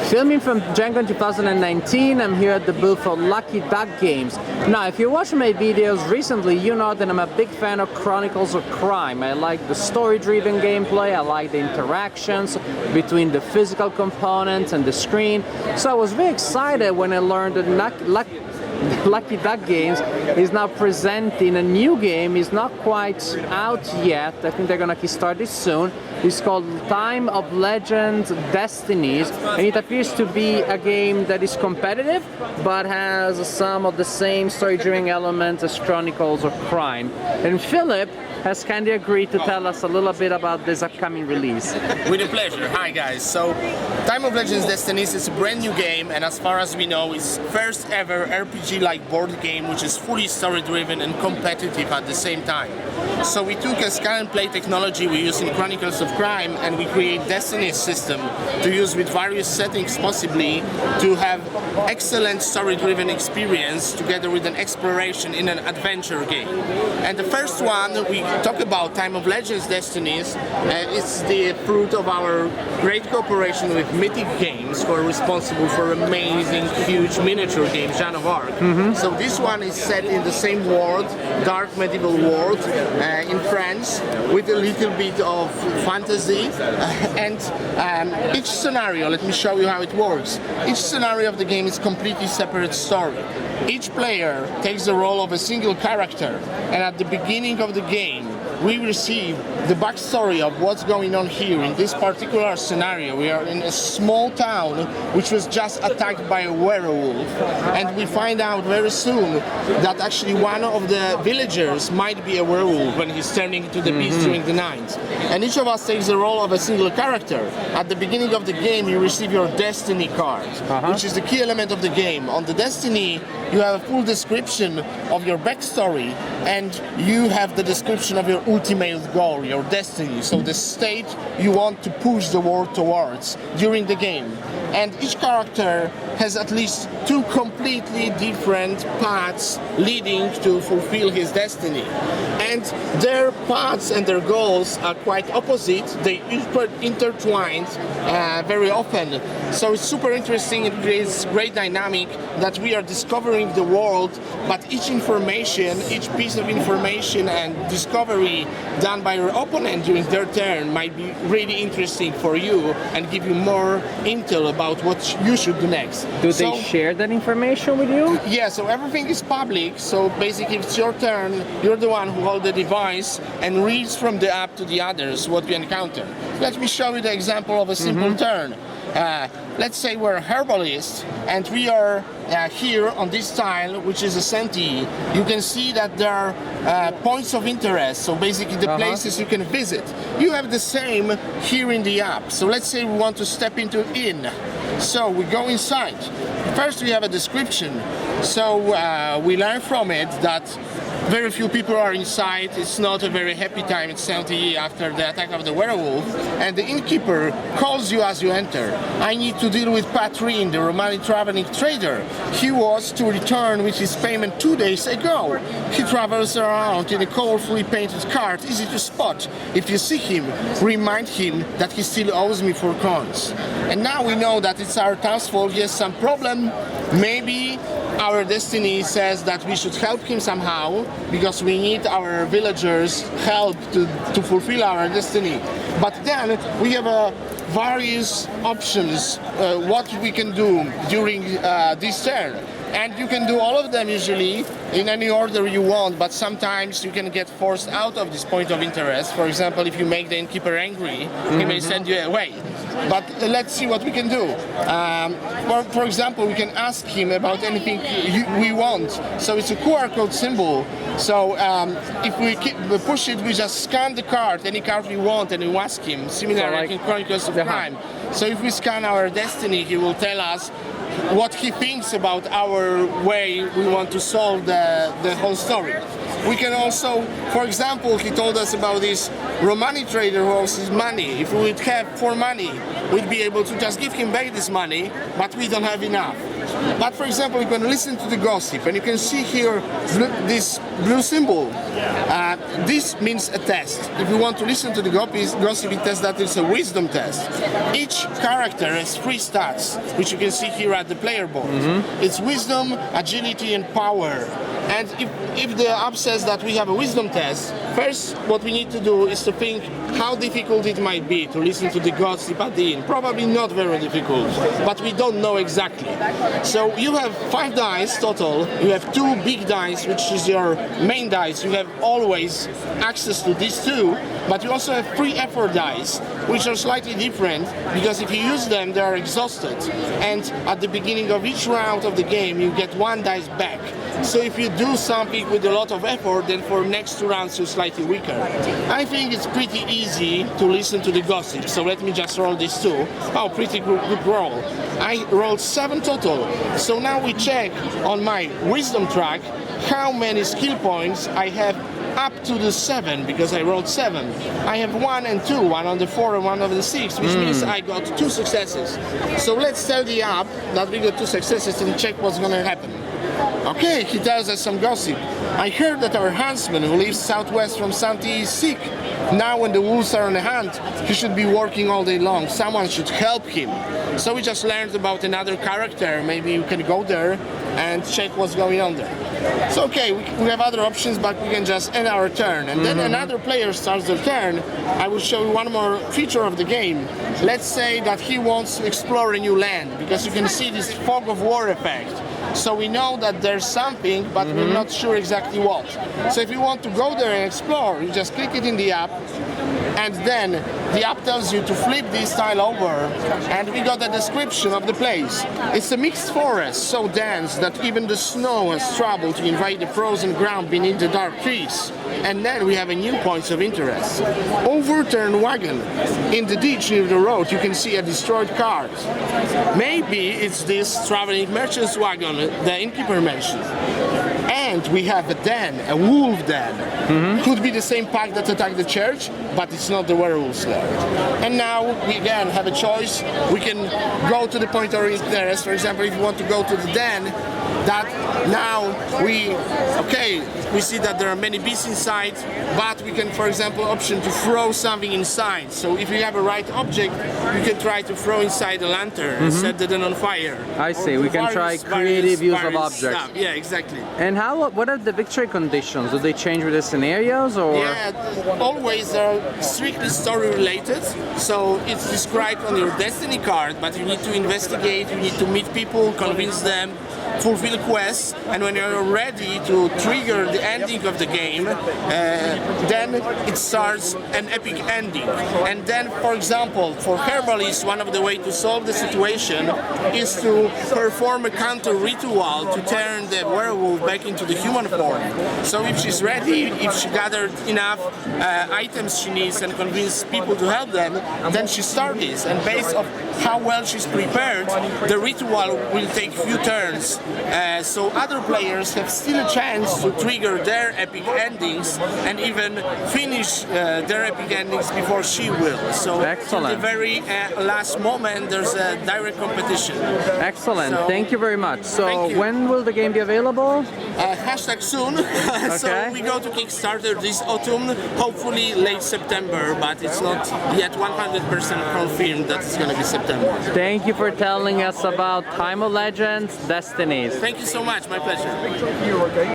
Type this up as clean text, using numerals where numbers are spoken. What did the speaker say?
Filming from Gen 2019, I'm here at the booth for Lucky Duck Games. Now, if you watch my videos recently, you know that I'm a big fan of Chronicles of Crime. I like the story-driven gameplay, I like the interactions between the physical components and the screen. So I was very excited when I learned that Lucky Duck Games is now presenting a new game. It's not quite out yet. I think they're gonna kickstart this soon. It's called Time of Legends Destinies, and it appears to be a game that is competitive but has some of the same story-driven elements as Chronicles of Crime. And Philip has kindly agreed to tell us a little bit about this upcoming release. With a pleasure. Hi guys. So Time of Legends Destinies is a brand new game, and as far as we know, it's first ever RPG-like board game which is fully story-driven and competitive at the same time. So we took a scan and play technology we use in Chronicles of Crime, and we create Destinies system to use with various settings possibly to have excellent story-driven experience together with an exploration in an adventure game. And the first one we talk about, Time of Legends Destinies, it's the fruit of our great cooperation with Mythic Games, who are responsible for amazing, huge miniature game, Jeanne of Arc. So this one is set in the same world, dark medieval world, in France, with a little bit of fantasy, and each scenario, let me show you how it works. Each scenario of the game is completely separate story. Each player takes the role of a single character, and at the beginning of the game we receive the backstory of what's going on here. In this particular scenario, we are in a small town which was just attacked by a werewolf, and we find out very soon that actually one of the villagers might be a werewolf when he's turning into the beast during the night. And each of us takes the role of a single character. At the beginning of the game you receive your destiny card, which is the key element of the game. On the destiny you have a full description of your backstory, and you have the description of your ultimate goal, your destiny, so the state you want to push the world towards during the game. And each character has at least two completely different paths leading to fulfill his destiny. And their paths and their goals are quite opposite. They intertwined very often. So it's super interesting. It creates great dynamic that we are discovering the world, but each information, each piece of information and discovery done by your opponent during their turn might be really interesting for you and give you more intel about what you should do next. Do they share that information with you? Yeah, so everything is public, so basically if it's your turn, you're the one who holds the device and reads from the app to the others what we encounter. Let me show you the example of a simple turn. Let's say we're a herbalist and we are here on this tile, which is a sentee. You can see that there are points of interest, so basically the places you can visit. You have the same here in the app. So let's say we want to step into an inn. So we go inside. First we have a description. So we learn from it that very few people are inside. It's not a very happy time. It's Saint-Denis after the attack of the werewolf, and the innkeeper calls you as you enter. I need to deal with Patrin, the Romani traveling trader. He was to return with his payment 2 days ago. He travels around in a colorfully painted cart, easy to spot. If you see him, remind him that he still owes me 4 coins. And now we know that it's our townsfolk. He has some problem. Maybe our destiny says that we should help him somehow, because we need our villagers' help to fulfill our destiny. But then we have various options what we can do during this turn. And you can do all of them usually in any order you want, but sometimes you can get forced out of this point of interest. For example, if you make the innkeeper angry, he may send you away. But let's see what we can do. For example, we can ask him about anything we want. So it's a QR code symbol. So if we push it, we just scan the card, any card we want, and we ask him, similar like in Chronicles of Crime. So if we scan our destiny, he will tell us what he thinks about our way we want to solve the whole story. We can also, for example, he told us about this Romani trader who owes his money. If we would have 4 money, we'd be able to just give him back this money, but we don't have enough. But for example, you can listen to the gossip, and you can see here this blue symbol. This means a test. If you want to listen to the gossip, it says that it's a wisdom test. Each character has 3 stats, which you can see here at the player board. It's wisdom, agility, and power. And if the app says that we have a wisdom test, first what we need to do is to think how difficult it might be to listen to the gossip at the end. Probably not very difficult, but we don't know exactly. So you have 5 dice total. You have 2 big dice, which is your main dice. You have always access to these 2, but you also have 3 effort dice, which are slightly different, because if you use them, they are exhausted. And at the beginning of each round of the game, you get 1 dice back. So if you do something with a lot of effort, then for next 2 rounds you're slightly weaker. I think it's pretty easy to listen to the gossip, so let me just roll these 2. Oh, pretty good roll. I rolled 7 total. So now we check on my wisdom track how many skill points I have up to the 7, because I rolled 7. I have 1 and 2, 1 on the 4 and 1 on the 6, which means I got 2 successes. So let's tell the app that we got 2 successes and check what's gonna happen. Okay, he tells us some gossip. I heard that our huntsman who lives southwest from Santi is sick. Now when the wolves are on the hunt, he should be working all day long. Someone should help him. So we just learned about another character. Maybe you can go there and check what's going on there. So okay, we have other options, but we can just end our turn. And then another player starts their turn. I will show you one more feature of the game. Let's say that he wants to explore a new land, because you can see this fog of war effect. So we know that there's something, but we're not sure exactly what. So if you want to go there and explore, you just click it in the app, and then the app tells you to flip this tile over, and we got a description of the place. It's a mixed forest, so dense that even the snow has trouble to invade the frozen ground beneath the dark trees. And then we have a new points of interest. Overturned wagon. In the ditch near the road, you can see a destroyed cart. Maybe it's this traveling merchant's wagon the innkeeper mentioned. And we have a den, a wolf den. Could be the same pack that attacked the church, but it's not the werewolves there. And now we again have a choice. We can go to the point of interest. For example, if you want to go to the den, that now we see that there are many beasts inside, but we can, for example, option to throw something inside. So if you have a right object, you can try to throw inside a lantern and set the den on fire. I see. We can try creative use of objects. Stuff. Yeah, exactly. And what are the victory conditions? Do they change with the scenarios, or? Yeah, always they're strictly story related. So it's described on your Destiny card, but you need to investigate, you need to meet people, convince them, fulfill quests, and when you're ready to trigger the ending of the game, then it starts an epic ending. And then, for example, for Herbalist, one of the ways to solve the situation is to perform a counter ritual to turn the werewolf back into the human form. So if she's ready, if she gathered enough items she needs and convinced people to help them, then she starts this. And based on how well she's prepared, the ritual will take a few turns. So other players have still a chance to trigger their epic endings and even finish their epic endings before she will. So excellent. At the very last moment, there's a direct competition. Excellent. So, thank you very much. So when will the game be available? Hashtag soon. So we go to Kickstarter this autumn, hopefully late September, but it's not yet 100% confirmed that it's going to be September. Thank you for telling us about Time of Legends, Destinies. Thank you so much, my pleasure.